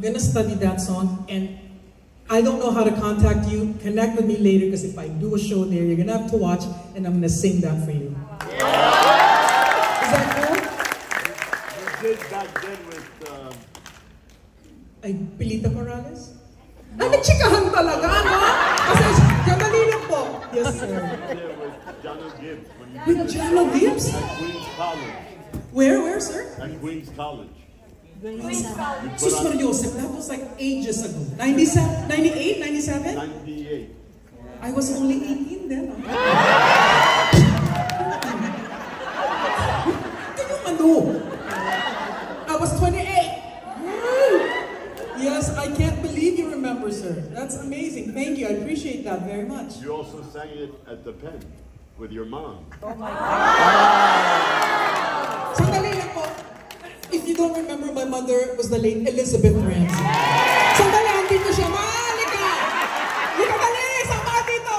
gonna study that song, and I don't know how to contact you. Connect with me later, because if I do a show there, you're gonna have to watch, and I'm gonna sing that for you. Is that cool? You did back then with... Ay, Pilita Morales? Ay, nagchikahan talaga, no? Kasi, kadali lang po. Yes, sir. With Jano Gibbs. With Jano Gibbs? At Queens College. Where, sir? At Queens College. Sus Mariosep, that was like ages ago. 97, 98, 97? 98. I was only 18 then. I was 28. Yes, I can't believe you remember, sir. That's amazing. Thank you. I appreciate that very much. You also sang it at the Pen with your mom. Oh my God. Sandali lang po. If you don't remember, my mother was the late Elizabeth Rance. Sandali, andito siya. Halika! Halika dali! Sama dito!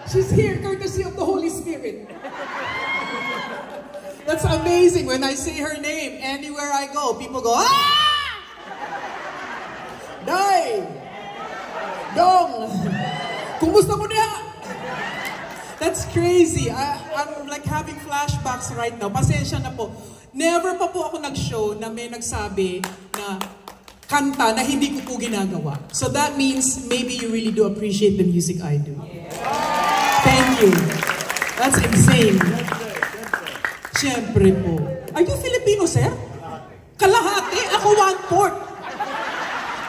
She's here courtesy of the Holy Spirit. That's amazing. When I say her name, anywhere I go, people go, ah! Day! Dong! Kumusta mo niya? That's crazy. I'm like having flashbacks right now. Pasensya na po. Never pa po ako nag-show na may nagsabi na kanta na hindi ko po ginagawa. So that means maybe you really do appreciate the music I do. Thank you. That's insane. Siyempre po. Are you Filipino, sir? Kalahati? Ako 1/4.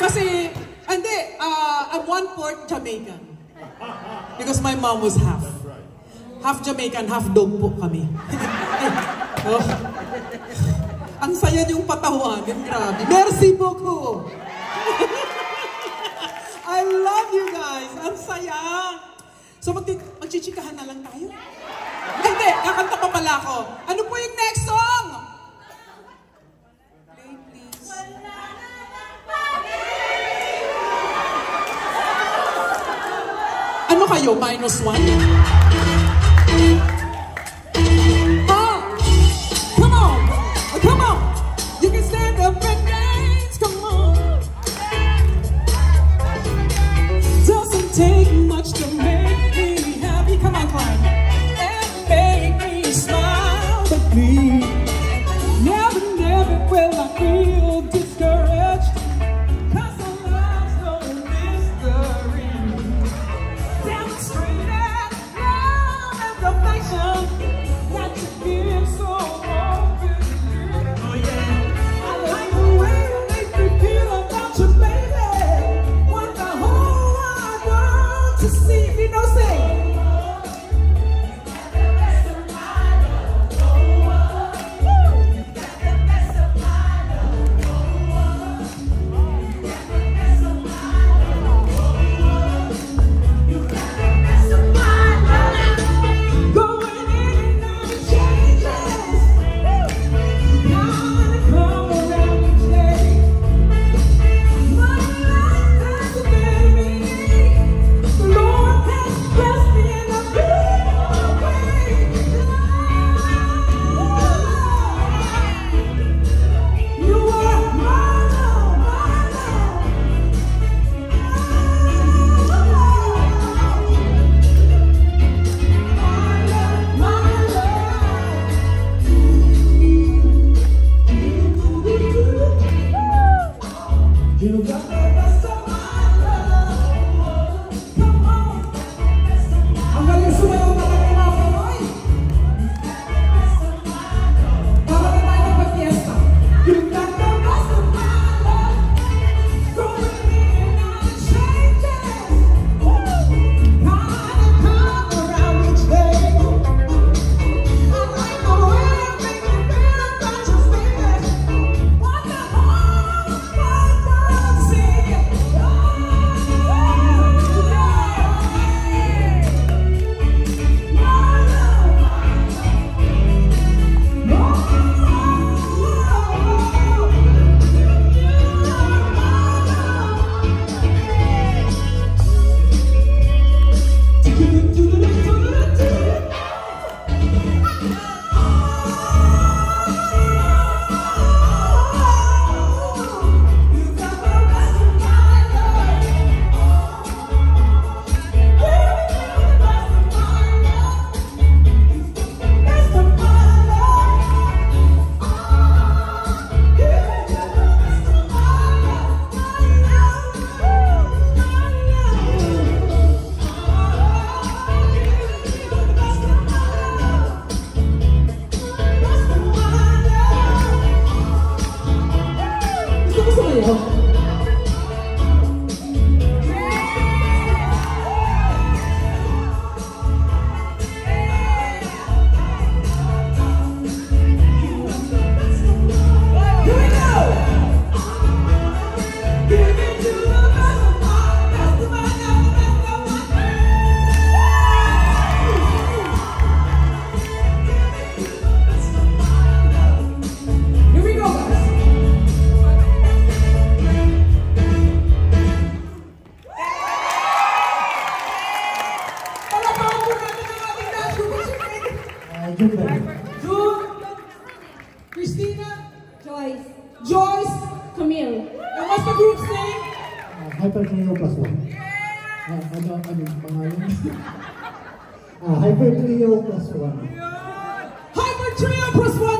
Kasi, hindi, I'm 1/4 Jamaican. Because my mom was half. Half Jamaican, half dog po kami. Oh. Ang saya niyong patawanin, grabe. Merci beaucoup. I love you guys. Ang saya. So magchichikahan na lang tayo? Ay, hindi, kakanta pa pala ako. Ano po yung next song? Play, please. Ano kayo? -1? Come on! Come on! You can stand up and dance, come on! Doesn't take much to make me happy, come on, climb! And make me smile, but please never, never will I feel discouraged, 'cause our love's no mystery. Demonstrated love and affection. Christina? Joyce. Joyce? Camille. And what's the group's name? Hyper Trio plus one. Ano pangalan? Hyper Trio plus one. Hyper Trio plus 1!